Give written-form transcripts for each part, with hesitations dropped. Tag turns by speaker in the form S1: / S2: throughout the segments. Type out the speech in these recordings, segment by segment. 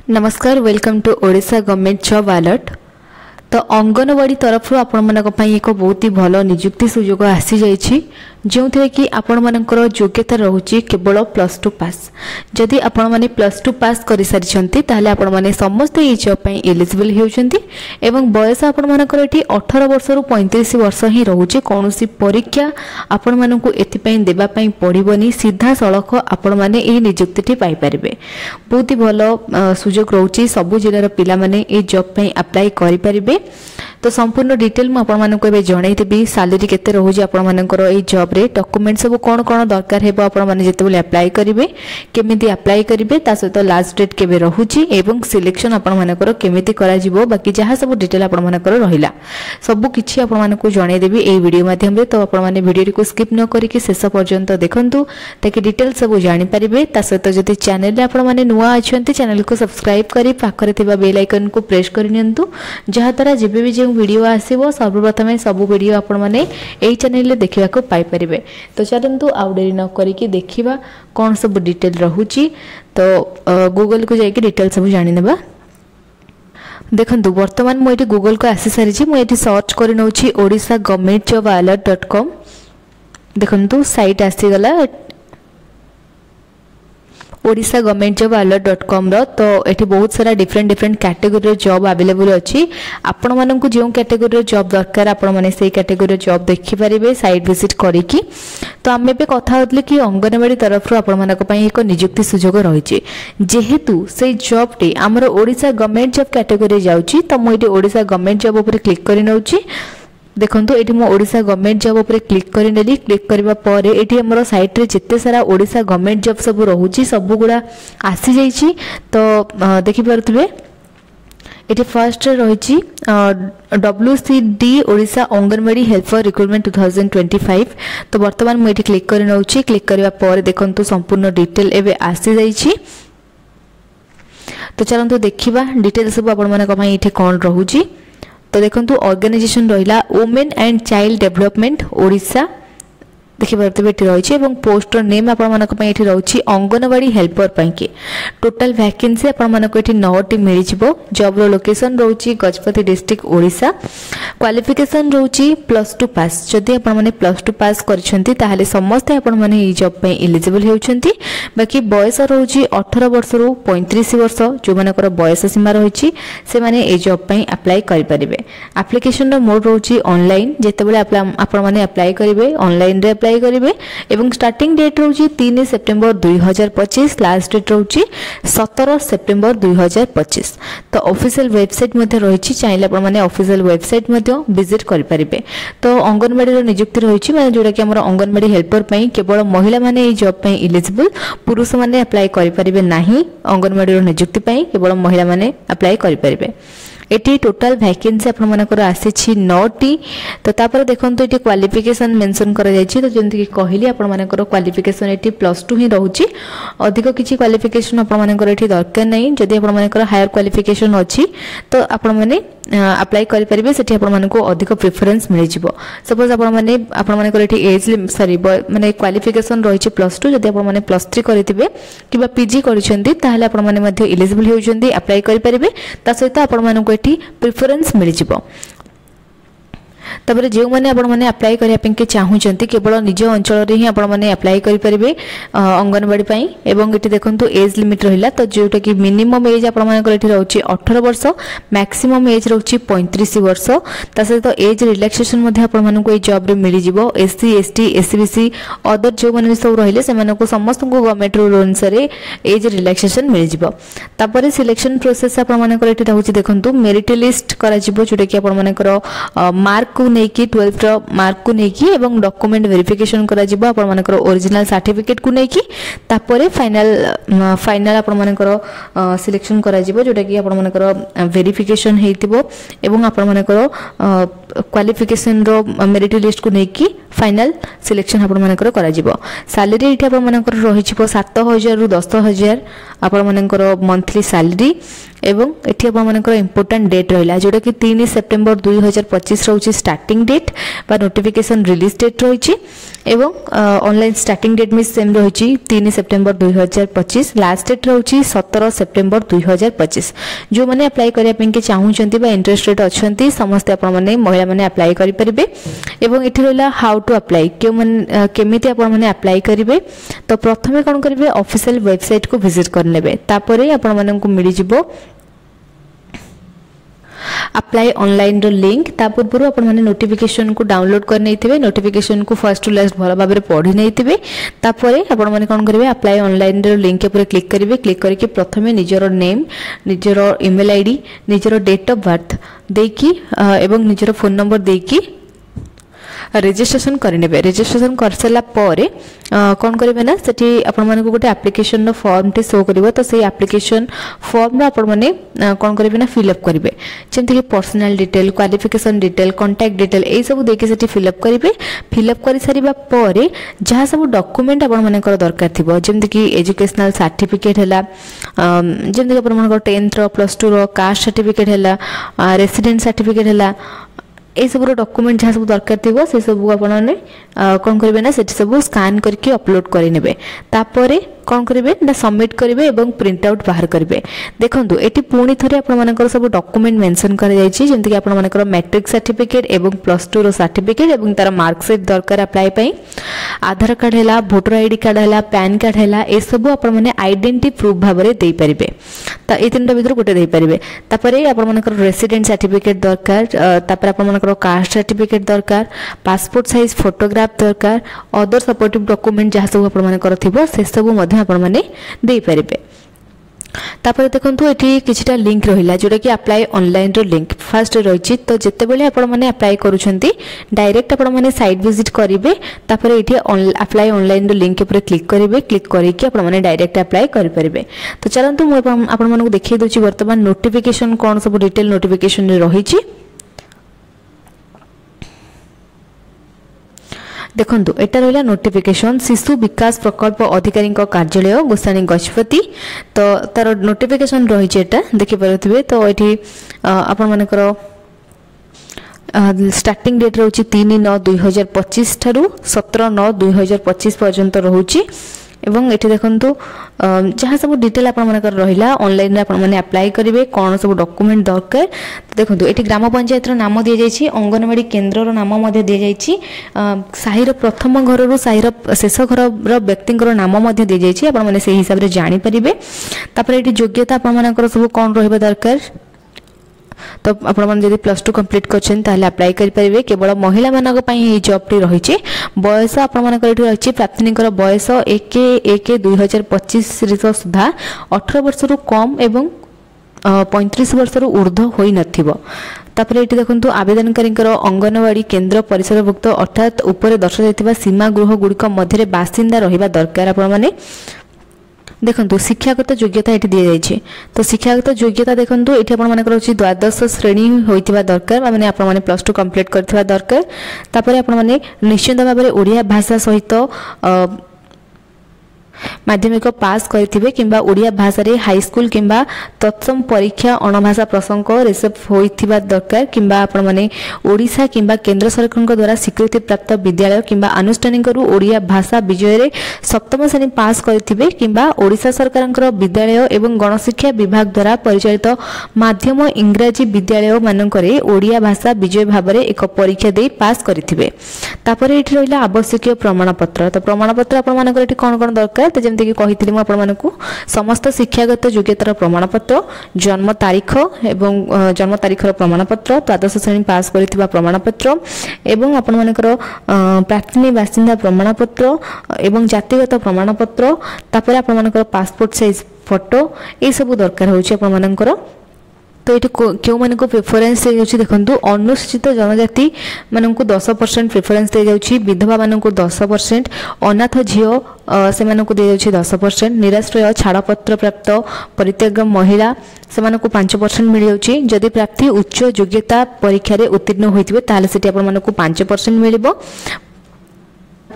S1: नमस्कार welcome to Odisha government job alert. तो अंगनवाड़ी तरफ आपण एक बहुत ही भल निजुक्ति सुजोग आसी जाइए जो थे कि आपण मानकर योग्यता रोचे केवल +2 पास। जदि आपण माने +2 पास कर सारी ताहले आपण माने समस्त ये जॉब पई एलिजिबल होउछंती एवं बयस आपण मानकर एठी 18 वर्ष रु 35 वर्ष ही रोचे। कोनोसी परीक्षा आपण मानकु एथि पई देबा पई पड़िबनी, सीधा सड़क आपण माने ए निजुक्तिटी पाई परिबे। बहुत ही भल सुजोग रोचे, सबु जिल्लार पिला माने ए जॉब पई अप्लाई करि परिबे। तो संपूर्ण डिटेल मु आपण मानकु एबे जणाइतेबी। सैलरी केते रहउजी आपण मानकर ए जॉब रे, डॉक्यूमेंट सब कोन कोन दरकार हेबो आपण माने जेतेबेले अप्लाई करिवे, केमिति अप्लाई करिवे, ता सहित लास्ट डेट केबे रहउची एवं सिलेक्शन आपण मानकर केमिति करा जिवो, बाकी जहा सब डिटेल आपण मानकर रहिला सब किछि आपण मानकु जणाइ देबी ए वीडियो माध्यम रे। तो आपण माने वीडियो को स्किप न करिके शेष पर्यंत देखंतु ताकि डिटेल सब जानि परिबे। ता सहित जदि चैनल रे आपण माने नुवा अछंती चैनल को सब्सक्राइब करि पाखरे थिबा बेल आइकन को प्रेस करि नियंतु, जहा तारा जेबे भी जे वीडियो आसीबो सर्वप्रथम सब वीडियो आपण माने एई चैनल रे देखिबा को पाई परिबे। तो चलंतु आउ देरी न करिके देखिबा कोन सब डिटेल रहउची। तो गूगल को जाइके डिटेल सब जानि नेबा। देखंतु वर्तमान मु एठी गूगल को आसी सारिछि, मु एठी सर्च करि नउछि odisha.governmentjobalert.com। देखंतु साइट आसी गला odisha.governmentjobalert.com रो। तो एठी बहुत सारा डिफरेंट कैटेगरी जॉब अवेलेबल अछि। आपण माननकु जो कैटेगरी जॉब दरकार आपण माने सेही कैटेगरी जॉब देखि परिबे साइट विजिट करिकि। तो आमे बे कथा होतले कि अंगनवाड़ी तरफ रो आपण मानक पई एक नियुक्ति सुजोग रहिछि, जेहेतु से जॉब टे हमर ओडिशा गवर्नमेंट जॉब कैटेगरी जाउछि। तो मु एठी ओडिशा गवर्नमेंट जॉब ऊपर क्लिक करि नउछि। देखंतु एठी मो ओडिशा गवर्नमेंट जॉब ऊपर क्लिक करि नेली। क्लिक करबा परे एठी हमर साइट रे जेते सारा ओडिशा गवर्नमेंट जॉब सब रहउछि सब गुडा आसी जाइछि। तो देखि परथबे एठी फर्स्ट रे रहिछि WCD Odisha anganwadi helper recruitment 2025। तो वर्तमान मु एठी क्लिक करि नउछि। क्लिक करबा परे देखंतु संपूर्ण डिटेल एबे आसी जाइछि। तो चलंतु देखिबा डिटेल सब आपण माने कमाई एठी कोन रहउछि। तो देखंतु ऑर्गेनाइजेशन रहिला women and child development Odisha देखि परते बेटी रहिछि एवं पोस्टर नेम आपण मानक पई एठी रहउछि अंगनवाड़ी हेल्पर पई के। टोटल वैकेंसी आपण मानक एठी 9 टी मिलि जिवो। जॉब रो लोकेशन रहउछि गजपति डिस्ट्रिक्ट ओडिशा। क्वालिफिकेशन रहउछि +2 पास। जदि आपण माने +2 पास करछंती ताहाले समस्त आपण माने ई जॉब पई एलिजिबल हेउछंती। बाकी बयस रहउछि 18 वर्ष रु 35 वर्ष जो मानकर बयस सीमा रहिछि से माने ए जॉब पई अप्लाई करि परिबे। एप्लीकेशन रो मोड रहउछि ऑनलाइन। जेतेबेले आपण माने अप्लाई करिवे ऑनलाइन रे अप्लाई करिवे एवं स्टार्टिंग डेट रहउछि 3 सेप्टेम्बर 2025, लास्ट डेट रहउछि 17 सेप्टेम्बर 2025। तो ऑफिशियल वेबसाइट मध्ये रहिछि, चाहिले आपण माने ऑफिशियल वेबसाइट मध्ये विजिट करि परिबे। तो अंगनवाड़ी रो नियुक्ति रहिछि माने जोडा कि हमर अंगनवाड़ी हेल्पर पई केवल महिला माने ए जॉब पई एलिजिबल, पुरुष माने अप्लाई करि परिबे नाही। अंगनवाड़ी रो नियुक्ति पई केवल महिला माने अप्लाई करि परिबे। एटी टोटल वैकेंसी आपण मानकर आसीछि 9 टी। तो तापर देखंतु एटी क्वालिफिकेशन मेंशन करा जायछि। तो जेंति कि कहली आपण मानकर क्वालिफिकेशन एटी +2 ही रहउछि, अधिक किछि क्वालिफिकेशन आपण मानकर एटी दरकार नै। जदि आपण मानकर हायर क्वालिफिकेशन अछि तो आपण माने अप्लाई करि परिबे, सेठी आपण मानको अधिक प्रेफरेंस मिलि जिवो। सपोज आपण मानकर एटी एज माने क्वालिफिकेशन रहिछि +2, जदि आपण माने +3 करितिबे किबा पीजी करिसेंती ताहाले आपण माने मध्ये एलिजिबल हेउछंती, अप्लाई करि परिबे। ता सहित आपण मानको एटी प्रेफरेंस मिलि जिवो। तबरे जे माने आपण माने अप्लाई करिया पे के चाहुचंती केवल निज अंचल रे ही आपण माने अप्लाई करि परिबे अंगनवाड़ी पई। एवं एठी देखंतु एज लिमिट रहिला। तो जोटा कि मिनिमम एज आपण माने एठी रहउची 18 वर्ष, मैक्सिमम एज रहउची 35 वर्ष। ता सहित एज रिलैक्सेशन मध्ये आपण मानको ए जॉब रे मिलि जिवो। SC ST SCBC अदर जो माने सब रहिले से मानको समस्त को गवर्नमेंट रूल अनुसार एज रिलैक्सेशन मिलि जिवो। तापरे सिलेक्शन प्रोसेस आपण माने एठी रहउची देखंतु मेरिट लिस्ट करा जिवो, जोटा कि आपण माने मार्क को नेकी 12 रो मार्क को नेकी एवं डॉक्यूमेंट वेरिफिकेशन करा जिवो आपण मानकर ओरिजिनल सर्टिफिकेट को नेकी। तापरे फाइनल आपण मानकर सिलेक्शन करा जिवो, जोटा कि आपण मानकर वेरिफिकेशन हेतिबो एवं आपण मानकर क्वालिफिकेशन रो मेरिट लिस्ट को नेकी फाइनल सिलेक्शन आपण मानकर करा जिवो। सैलरी एठी आपण मानकर रही 7,000 रु 10,000 आपण मानकर मंथली सैलरी एवं एठी आपण मानकर इंपोर्टेंट डेट रहिला जोटा कि 3 सेप्टेम्बर 2025 रहउची स्टार्टिंग डेट बा नोटिफिकेशन रिलीज डेट रहिची एवं ऑनलाइन स्टार्टिंग डेट में सेम रहिची 3 सेप्टेम्बर 2025 लास्ट डेट रहउची 17 सेप्टेम्बर 2025। जो माने अप्लाई करिया पेन के चाहूचंती बा इंटरेस्टेड अछंती समस्त आपण माने महिला माने अप्लाई करि परिबे एवं एठी रहिला हाउ टू अप्लाई केमिति आपण माने अप्लाई करिवे। तो प्रथमे कोन करिवे ऑफिशियल वेबसाइट को विजिट कर नेबे तापरे आपण माने को मिली जिवो अप्लाई ऑनलाइन रो लिंक ता पूर्व आपण माने नोटिफिकेशन को डाउनलोड कर नैथिबे नोटिफिकेशन को फर्स्ट टू लास्ट भलो भाबरे पढि नैथिबे तापरे आपण माने कोन करिवे अप्लाई ऑनलाइन रो लिंक ऊपर क्लिक करिवे क्लिक करके प्रथमे निजरो नेम निजरो ईमेल आईडी निजरो डेट ऑफ बर्थ देकी एवं निजरो फोन नंबर देकी रजिस्ट्रेशन करनेबे। रजिस्ट्रेशन कर सला परे कोन करिवे ना सेठी आपण माने को गोटे एप्लिकेशन रो फॉर्म टे शो करिवो तो सेही एप्लिकेशन फॉर्म रो आपण माने कोन करिवे ना फिल अप करिवे जेंति कि personal detail qualification detail contact detail एई सब देके सेठी फिल अप करिवे। फिल अप करि सारिबा परे जहा सब डॉक्यूमेंट आपण माने कर दरकार थिबो जेंति कि एजुकेशनल सर्टिफिकेट हला जेंति कि आपण माने को 10th रो +2 रो कास्ट सर्टिफिकेट हला रेसिडेंट सर्टिफिकेट हला ए सब डॉक्यूमेंट जहाँ सब दरकार थी से सब आपने कौन करेंगे ना से सब स्कान करके अपलोड करेंगे तापर कौन करेंगे ना सबमिट करेंगे और प्रिंट आउट बाहर करेंगे। देखो ये पुणी थे आप सब डॉक्यूमेंट मेंशन करमती आप मैट्रिक सर्टिफिकेट एवं +2 रो सर्टिफिकेट और तार मार्कशीट दरकार अप्लाई पाई आधार कार्ड है भोटर आईडी कार्ड है पैन कार्ड है ये सब आपने आइडेंटिटी प्रूफ भाव में दे पारे तो ये 3टा भर गोटे दे पारे तापर आपर रेसिडेंट सर्टिफिकेट दरकार तापर आपर कास्ट सर्टिफिकेट दरकार पासपोर्ट साइज फोटोग्राफ दरकार अदर सपोर्टिव डॉक्यूमेंट जहाँ सब आप से सब आपण माने दे पारिबे। तापर देखंतु एठी किछटा लिंक रहिला जोटा कि अप्लाई ऑनलाइन रो लिंक फर्स्ट रहिछि तो जते बेले आपण माने अप्लाई करूछंती डायरेक्ट आपण माने साइट विजिट करिवे तापर एठी अप्लाई ऑनलाइन रो लिंक ऊपर क्लिक करिवे क्लिक करिके आपण माने डायरेक्ट अप्लाई करि परिबे। तो चलंतु मु आपण मानकु देखि दोछि वर्तमान नोटिफिकेशन कोन सब डिटेल नोटिफिकेशन रे रहिछि। देखो एटा रहा नोटिफिकेशन शिशु विकास प्रकल्प अधिकारी कार्यालय गोसाणी गजपति तो तार नोटिफिकेशन रही है देखिपे तो ये आपण मानकर स्टार्टिंग डेट रोचे 3/9/2025 ठारू 17/9/2025 पर्यंत रोचे एवं एठी देखंतु जहाँ सब डिटेल आपण मानकर रहिला ऑनलाइन आपण माने अप्लाई करिवे कोन सब डॉक्यूमेंट दरकार। तो देखंतु एठी ग्राम पंचायत रो नाम दिया जायछि अंगनवाड़ी केंद्र रो नाम मध्ये दिया जायछि साही रो प्रथम घर रो साही रो शेष घर रो व्यक्ति रो नाम मध्ये दिया जायछि आपण माने से हिसाब रे जानि परिबे। तापर एठी योग्यता आपण मानकर सब कोन रहबा दरकार तो आपण मन जदि +2 कंप्लीट करछन ताले अप्लाई करि परिबे केवल महिला मानक पई ही जॉब टी रहिछि। बयस आपण मानकर एठी रहिछि प्राप्तनीकर बयस 1/1/2025 ऋतु सुधा 18 वर्ष रु कम एवं 35 वर्ष रु ऊर्ध्व होई नथिबो। तापर एठी देखंतु आवेदनकारीकर अंगनवाड़ी केंद्र परिसरभुक्त अर्थात ऊपर दर्शाइथिबा सीमा गृह गुडिक मध्यरे बासिंदा रहिबा दरकार आपण माने। देखंतु शिक्षागत योग्यता एठी दिया जायछि तो शिक्षागत योग्यता देखंतु एठी आपण मानकर अछि द्वादश श्रेणी होइतिबा दरकार माने आपण माने +2 कंप्लीट करथिबा दरकार। तापर आपण माने निश्चित भाव में ओडिया भाषा सहित माध्यमिक पास करथिबे किंबा ओडिया भाषा रे हाई स्कूल किंबा तत्सम परीक्षा अणभाषा प्रसंग रिसेप्ट होइथिबा दरकार किंबा आपण माने ओडिशा किंबा केंद्र सरकार द्वारा स्वीकृति प्राप्त विद्यालय किंबा अनुष्ठानिक रु ओडिया भाषा विषय रे सप्तम श्रेणी पास करथिबे किंबा ओडिशा सरकार विद्यालय एवं गणशिक्षा विभाग द्वारा परिचालित माध्यम इंग्रजी विद्यालय मानकरे ओडिया भाषा विषय भाव में एक परीक्षा दे पास करथिबे। तापर एठी रहिला आवश्यक प्रमाणपत्र तो प्रमाणपत्र आपण मानकर एठी कोन कोन दरकार तो जमते कि कहिथिली म आपण मानकु समस्त शिक्षागत योग्यतार प्रमाणपत्र जन्म तारीख एवं जन्म तारीखर प्रमाणपत्र द्वादश श्रेणी पास करथिबा प्रमाणपत्र एवं आपण मानकर प्राथमिक बासिंदा प्रमाणपत्र एवं जातिगत प्रमाणपत्र तापर आपण मानकर पासपोर्ट साइज फोटो ए सब दरकार होछि आपण मानकर। तो ये क्यों मान को प्रेफरेन्स दे जाउछि देखंतु अनुसूचित जनजाति मान को 10% प्रेफरेन्स दे जाउछि विधवा मान को 10% अनाथ झियो से मान को दे जाउछि 10% निराश्रय छाड़पत्र प्राप्त परित्याग महिला से मान को 5% मिल जाउछि जदि प्रार्थी उच्च योग्यता परीक्षा रे उत्तीर्ण होइतिबे ताले सेठी आपण मान को 5% मिलिबो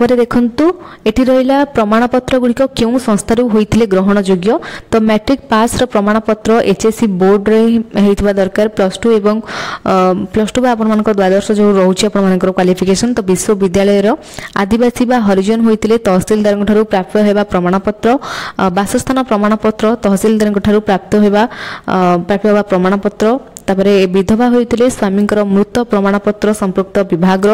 S1: ପରେ ଦେଖନ୍ତୁ ଏଠି ରହିଲା ପ୍ରମାଣପତ୍ର ଗୁଡ଼ିକ କେଉଁ ସଂସ୍ଥାରୁ ହୋଇଥିଲେ ଗ୍ରହଣ ଯୋଗ୍ୟ। ତ ମ୍ୟାଟ୍ରିକ୍ ପାସ୍ର ପ୍ରମାଣପତ୍ର HSC ବୋର୍ଡ଼ରେ ହେଇଥିବା ଦରକାର। +2 ଏବଂ +2 ବା ଆପଣମାନଙ୍କର ଦ୍ୱାଦଶ ଯେଉଁ ରହୁଛି ଆପଣମାନଙ୍କର କ୍ୱାଲିଫିକେସନ୍। ତ ବିଶ୍ୱବିଦ୍ୟାଳୟର ଆଦିବାସୀ ବା ହରିଜନ ହୋଇଥିଲେ ତହସିଲଦାରଙ୍କ ଠାରୁ ପ୍ରାପ୍ତ ହେବା ପ୍ରମାଣପତ୍ର। ବାସସ୍ଥାନ ପ୍ରମାଣପତ୍ର ତହସିଲଦାରଙ୍କ ଠାରୁ ପ୍ରାପ୍ତ ହେବା ପ୍ରମାଣପତ୍ର। ତାପରେ ବିଧବା ହୋଇଥିଲେ ସ୍ୱାମୀଙ୍କର ମୃତ ପ୍ରମାଣପତ୍ର ସମ୍ପୃକ୍ତ ବିଭାଗର।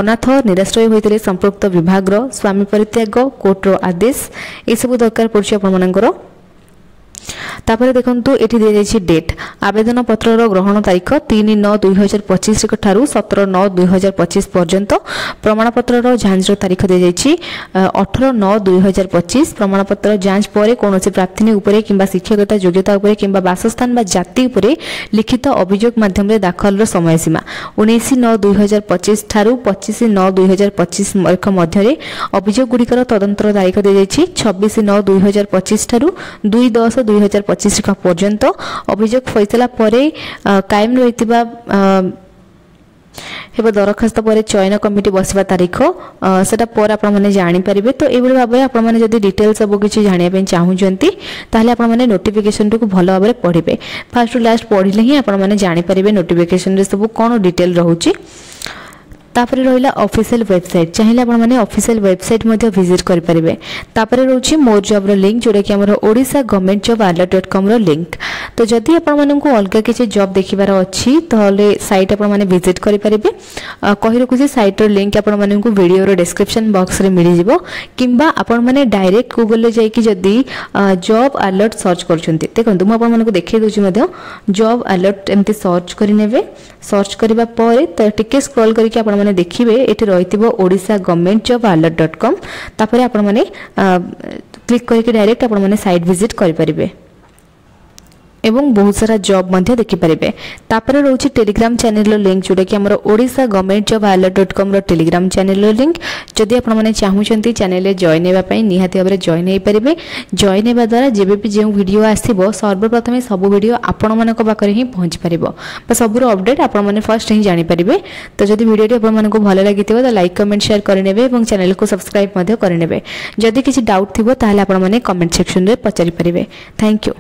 S1: ଅନାଥ ନିରାଶ୍ରୟ ହୋଇଥିଲେ ସମ୍ପୃକ୍ତ ବିଭାଗର। ସ୍ୱାମୀ ପରିତ୍ୟାଗ କୋର୍ଟର ଆଦେଶ ଏସବୁ ଦରକାର ପଡ଼ୁଛି ଆପଣମାନଙ୍କର। तापर देखंतु एठी दे जायछि डेट आवेदन पत्रर ग्रहण तारीख 3/9/2025 ठारू 17/9/2025 पर्यंत। प्रमाणपत्रर जांचर तारीख दे जायछि 18/9/2025। प्रमाणपत्र जांच परे कोनोसी प्रार्थी उपरे किंबा शिक्षकता योग्यता उपरे किंबा वासस्थान बा जाति उपरे लिखित अभियोग माध्यम रे दाखलर समय सीमा 19/9/2025 ठारू 25/9/2025 मध्य रे अभियोग गुड़िकर तदंतर तारीख दे जायछि 26/9/2025 ठारू 2/10/2025 पर्यंत। अभियोग फैसला परे कायम रहितबा हेबो दरखास्त पर चयन कमिटी बसवा तारीख सेटा पर आपण माने जानि परिबे। तो एबे भाबे आपण माने जदी डिटेल्स सब किछि जानिया पे चाहुचंती ताले आपण माने नोटिफिकेशन को भलो भाबे पढिबे। फर्स्ट टू लास्ट पढिले ही आपण माने जानि परिबे नोटिफिकेशन रे सब कोन डिटेल रहउची। तापर रहिला ऑफिशियल वेबसाइट चाहिए आपण माने ऑफिशियल वेबसाइट मध्ये विजिट करि परिबे। तापर रहउची मोर जॉब रो लिंक जोडे कि हमर ओडिसा गवर्नमेंट जॉब alert.com रो लिंक। तो जदि आपण माने को अलगा किछि जॉब देखिबार अछि तहले साइट आपण माने विजिट करि परिबे। कहि रखु जे साइट रो लिंक आपण माने को वीडियो रो डिस्क्रिप्शन बॉक्स रे मिलि जिवो किंबा आपण माने डायरेक्ट गूगल ले जाई कि जदि जॉब अलर्ट सर्च करछंती देखंतु म आपण माने को देखै दोछि मध्ये जॉब अलर्ट एमती सर्च करि नेबे। सर्च करिबा परे त टिके स्क्रॉल करि कि आपण देखिए ये रही ओडिशा गवर्नमेंट जॉब alert.com। तापर आपण माने क्लिक करके डायरेक्ट आपण माने साइट विजिट करि परिबे एवं बहुत सारा जॉब मध्य देखि परिबे। तापर रहउची टेलीग्राम चैनल रो लिंक जोडे कि हमर ओडिसा गवर्नमेंट जॉब alert.com रो टेलीग्राम चैनल रो लिंक। जदि आपण माने चाहुचंती चैनल रे जॉइन हेबा पई निहाती भाबरे जॉइन हे परिबे। जॉइन हेबा द्वारा जेबे भी जे वीडियो आसीबो सर्वप्रथम सब वीडियो आपण मानको पाखरे ही पहुंच परिबो बा सब रो अपडेट आपण माने फर्स्ट ही जानि परिबे। तो जदि वीडियो टी आपण मानको भलो लागिथिबो त लाइक कमेंट शेयर करि नेबे एवं चैनल को सब्सक्राइब मध्य करि नेबे। जदि किछि डाउट थिबो ताहाले आपण माने कमेंट सेक्शन रे पचारि परिबे। Thank you.